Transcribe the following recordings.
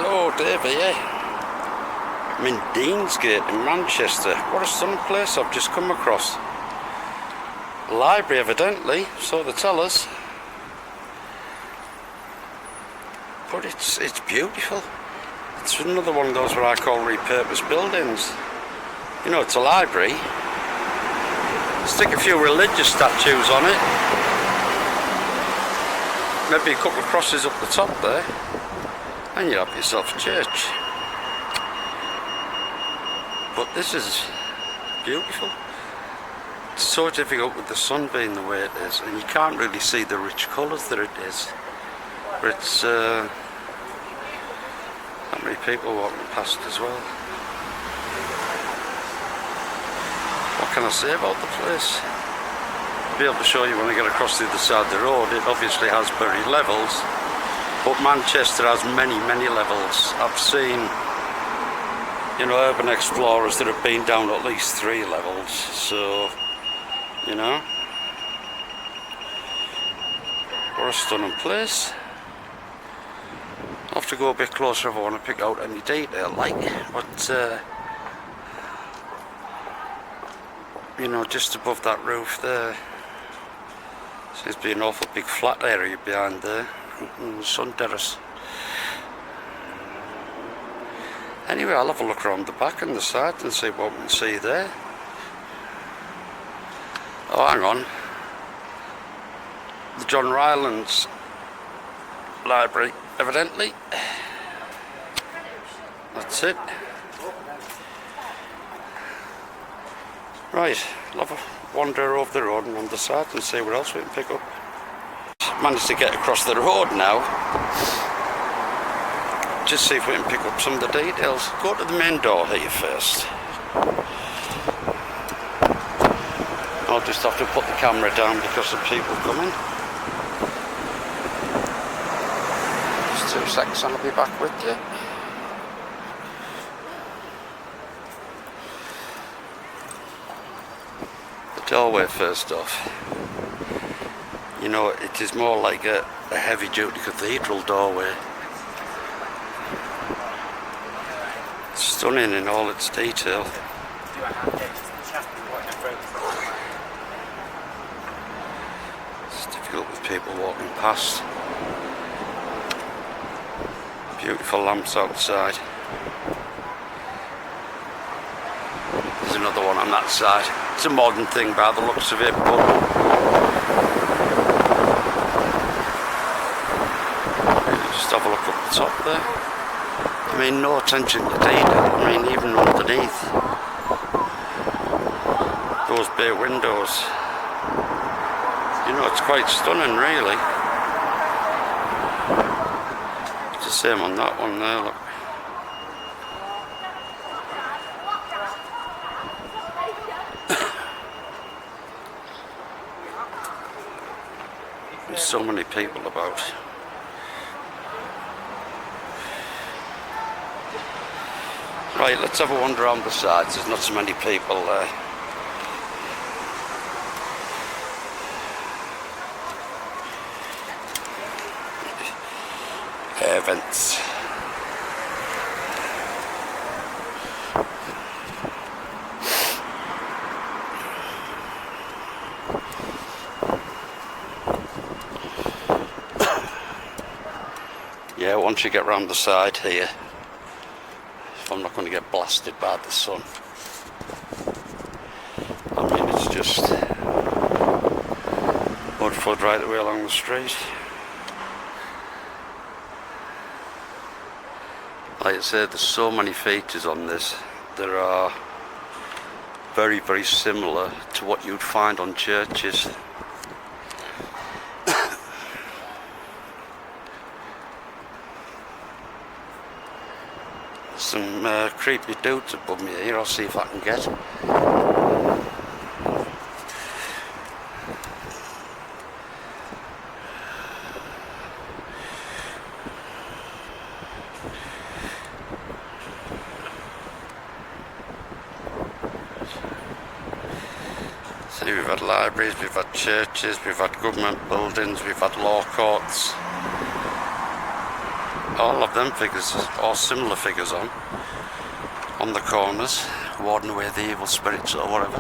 Hello, Dave here. I'm in Deansgate in Manchester. What a stunning place I've just come across. A library, evidently, so they tell us. But it's beautiful. It's another one of those what I call repurposed buildings. You know, it's a library. Stick a few religious statues on it. Maybe a couple of crosses up the top there. And you have yourself a church. But this is beautiful. It's so difficult with the sun being the way it is, and you can't really see the rich colours that it is. But it's not many people walking past as well. What can I say about the place? I'll be able to show you when I get across the other side of the road. It obviously has very levels. But Manchester has many levels. I've seen, you know, urban explorers that have been down at least 3 levels. So, you know, what a stunning place. I'll have to go a bit closer if I want to pick out any detail, like, but, you know, just above that roof there, seems to be an awful big flat area behind there. Sun terrace. Anyway, I'll have a look around the back and the side and see what we can see there. Oh, hang on. The John Rylands library, evidently. That's it. Right, I'll have a wander over the road and on the side and see what else we can pick up. Managed to get across the road now. Just see if we can pick up some of the details. Go to the main door here first. I'll just have to put the camera down because of people coming. Just 2 seconds and I'll be back with you. The doorway first off. You know, it is more like a heavy-duty cathedral doorway. Stunning in all its detail. It's difficult with people walking past. Beautiful lamps outside. There's another one on that side. It's a modern thing by the looks of it, but have a look up the top there. I mean, no attention to detail. I mean, even underneath those bay windows, you know, it's quite stunning, really. It's the same on that one there, look. There's so many people about. Right, let's have a wander around the sides. There's not so many people there. Air vents. Yeah, once you get round the side here, I'm not going to get blasted by the sun. I mean, it's just mud flood right the way along the street. Like I said, there's so many features on this that are very similar to what you'd find on churches. Some creepy dudes above me here. I'll see if I can get. See, we've had libraries, we've had churches, we've had government buildings, we've had law courts. all of them figures or similar figures on the corners, warding away the evil spirits or whatever.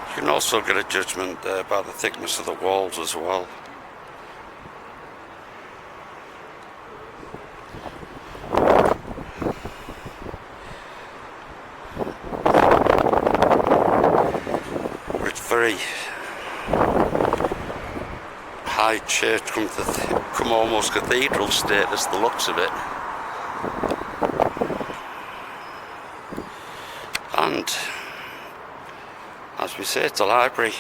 You can also get a judgment by the thickness of the walls as well. Very high church, come almost cathedral status, the looks of it. And as we say, it's a library.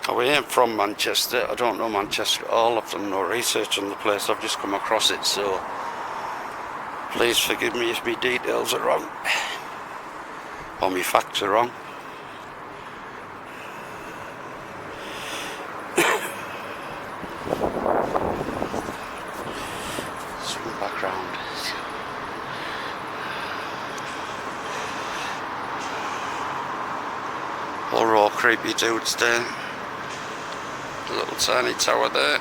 I ain't from Manchester, I don't know Manchester at all, I've done no research on the place, I've just come across it, so please forgive me if my details are wrong or my facts are wrong. Background. All raw creepy dudes there. A little tiny tower there.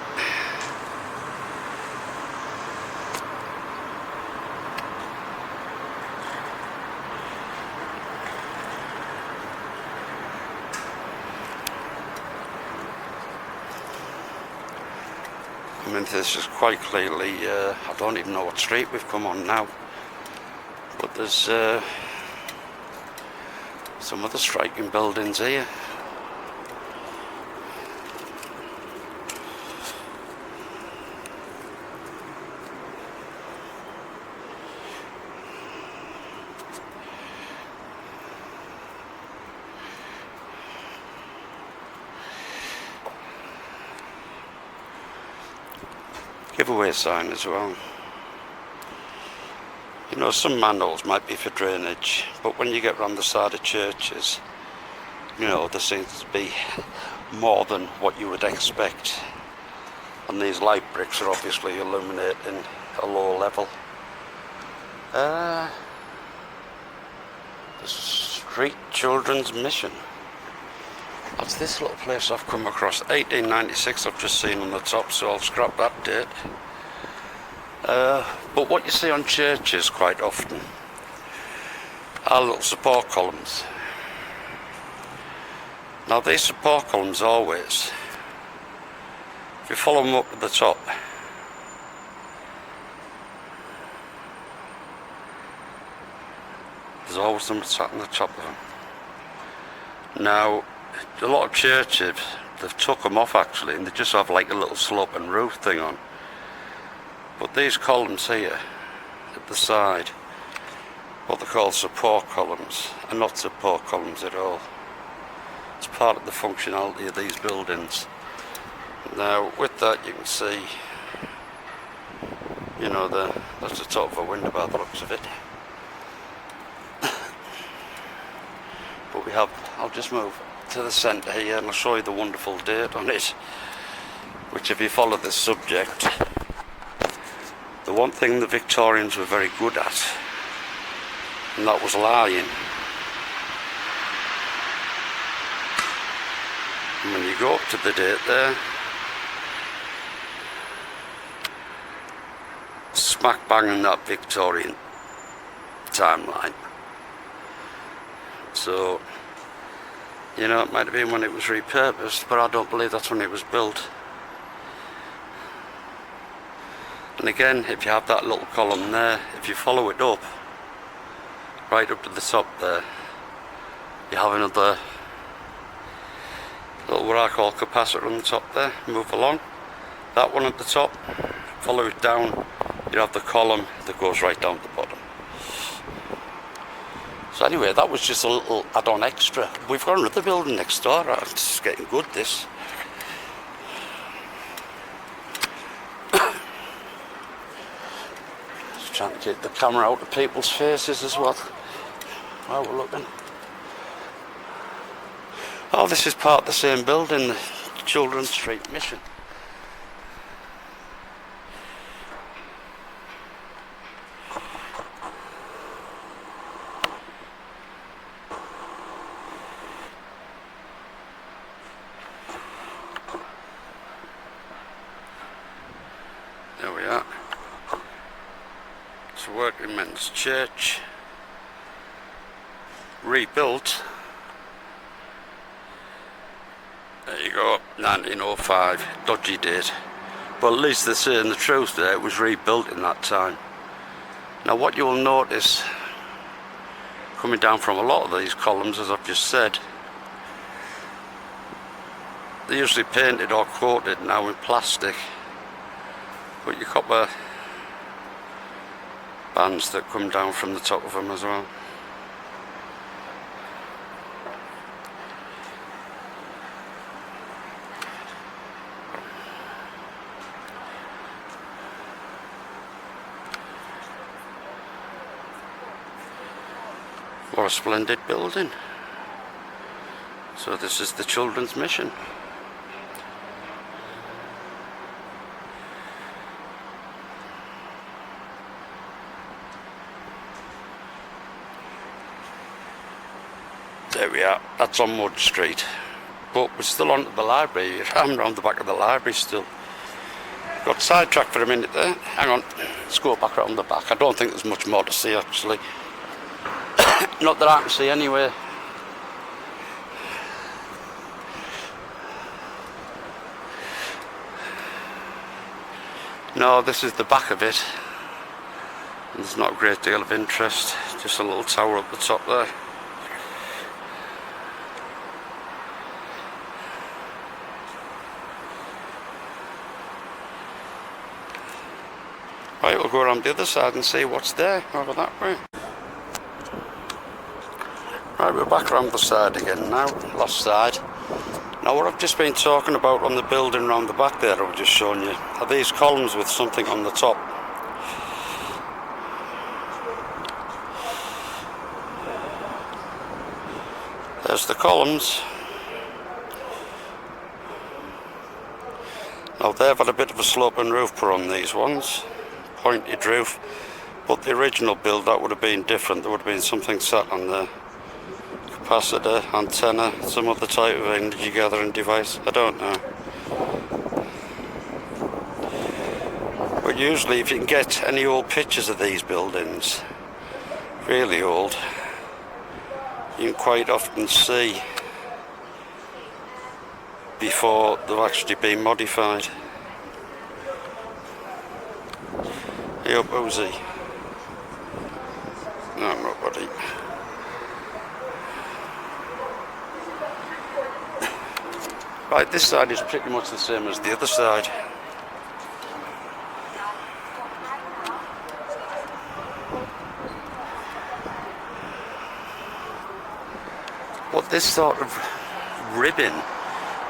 I mean, this is quite clearly, I don't even know what street we've come on now, but there's some other striking buildings here. Giveaway sign as well. You know, some manholes might be for drainage, but when you get round the side of churches, you know, there seems to be more than what you would expect. And these light bricks are obviously illuminating a low level. The Street Children's Mission. That's this little place I've come across. 1896 I've just seen on the top, so I'll scrap that date. But what you see on churches quite often are little support columns. Now these support columns always, if you follow them up to the top, there's always something sat on the top of them. Now, a lot of churches, they've took them off actually, and they just have like a little sloping roof thing on. But these columns here, at the side, what they call support columns, are not support columns at all. It's part of the functionality of these buildings. Now, with that you can see, you know, that's the top of a window by the looks of it. But we have, I'll just move to the centre here and I'll show you the wonderful date on it, which if you follow this subject, the one thing the Victorians were very good at, and that was lying. And when you go up to the date there, smack bang in that Victorian timeline. So, you know, it might have been when it was repurposed, but I don't believe that's when it was built. And again, if you have that little column there, if you follow it up, right up to the top there, you have another little, what I call capacitor on the top there. Move along, that one at the top, follow it down, you have the column that goes right down to the bottom. So anyway, that was just a little add-on extra. We've got another building next door. It's getting good, this. Just trying to get the camera out of people's faces as well while we're looking. Oh, this is part of the same building, the Children's Street Mission. Working Men's Church. Rebuilt. There you go, 1905, dodgy date. But at least they're saying the truth there, it was rebuilt in that time. Now what you'll notice, coming down from a lot of these columns, as I've just said, they're usually painted or coated now in plastic. But you copper bands that come down from the top of them as well. What a splendid building. So this is the Children's Mission. There we are, that's on Mud Street. But we're still on to the library. I'm round the back of the library still. Got sidetracked for a minute there. Hang on, let's go back around the back. I don't think there's much more to see actually. Not that I can see anyway. No, this is the back of it. There's not a great deal of interest. Just a little tower up the top there. Right, we'll go around the other side and see what's there over that way. Right, we're back around the side again now, last side. Now what I've just been talking about on the building round the back there, I've just shown you, are these columns with something on the top. There's the columns. Now they've had a bit of a sloping roof put on these ones, pointed roof, but the original build that would have been different. There would have been something sat on there. Capacitor, antenna, some other type of energy gathering device, I don't know. But usually if you can get any old pictures of these buildings, really old, you can quite often see before they've actually been modified. Hey up, Uzi. No, I'm not buddy. Right, this side is pretty much the same as the other side. But this sort of ribbon,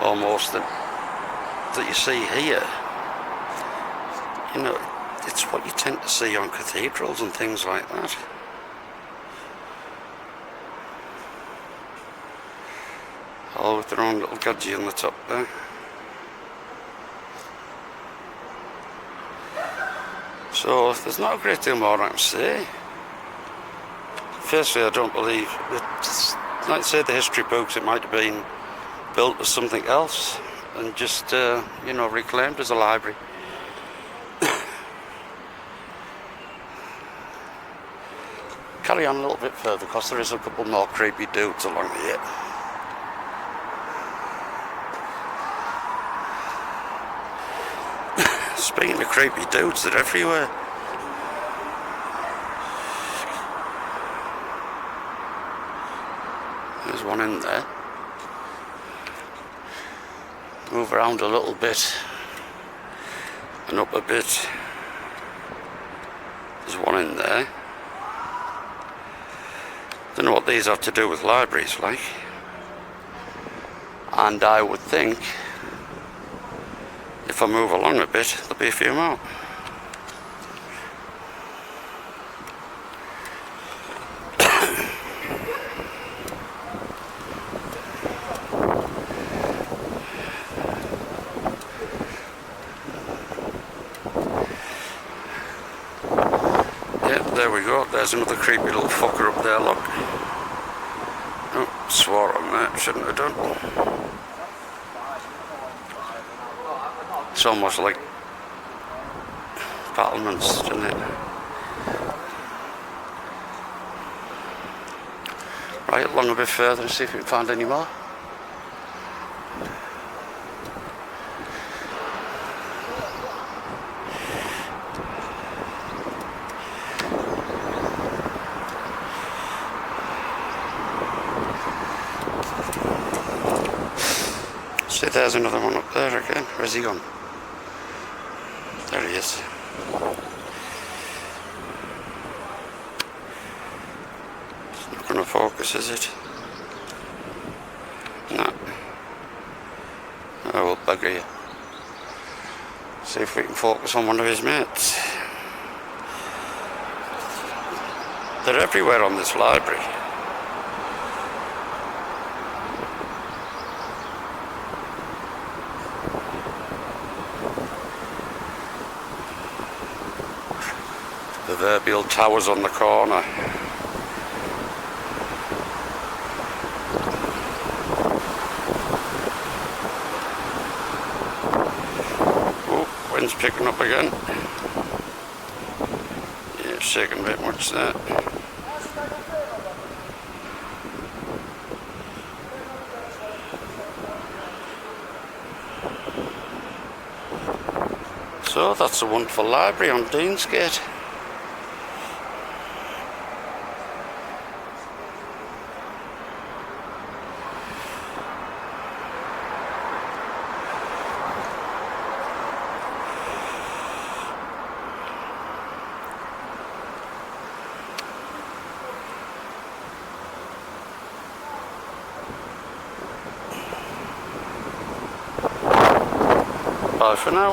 almost, that you see here, you know, it's what you tend to see on cathedrals and things like that. All with their own little gadget on the top there. So there's not a great deal more I can say. Firstly, I don't believe that, like say the history books, it might have been built as something else and just you know, reclaimed as a library. Carry on a little bit further because there is a couple more creepy dudes along here. Speaking of creepy dudes, they're everywhere. There's one in there. Move around a little bit and up a bit. There's one in there. Don't know what these have to do with libraries, like. And I would think if I move along a bit, there'll be a few more. Yeah, there we go. There's another creepy little fucker up there, look. Oh, swore on that, shouldn't have done. It's almost like battlements, isn't it? Right along a bit further and see if we can find any more. See, there's another one up there again. Where's he gone? There he is. It's not going to focus, is it? No. Oh, we'll bugger you. See if we can focus on one of his mates. They're everywhere on this library. Proverbial towers on the corner. Oh, wind's picking up again. Yeah, shaking a bit much there. So that's a wonderful library on Deansgate. Bye for now.